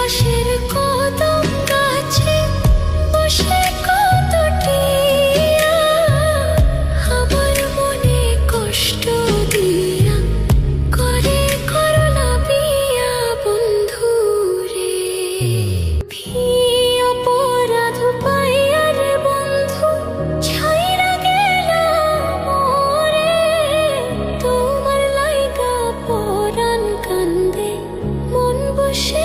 পাশের কদম গাছে বসে কতটিয়া আমার মনে কষ্ট দিয়া করে করলা বিয়া বন্ধু রে। ভি অপরাধ পাইয়া রে বন্ধু ছাইরা গেলাম মোরে। তোমার লাইগা পরাণ কান্দে মন বসে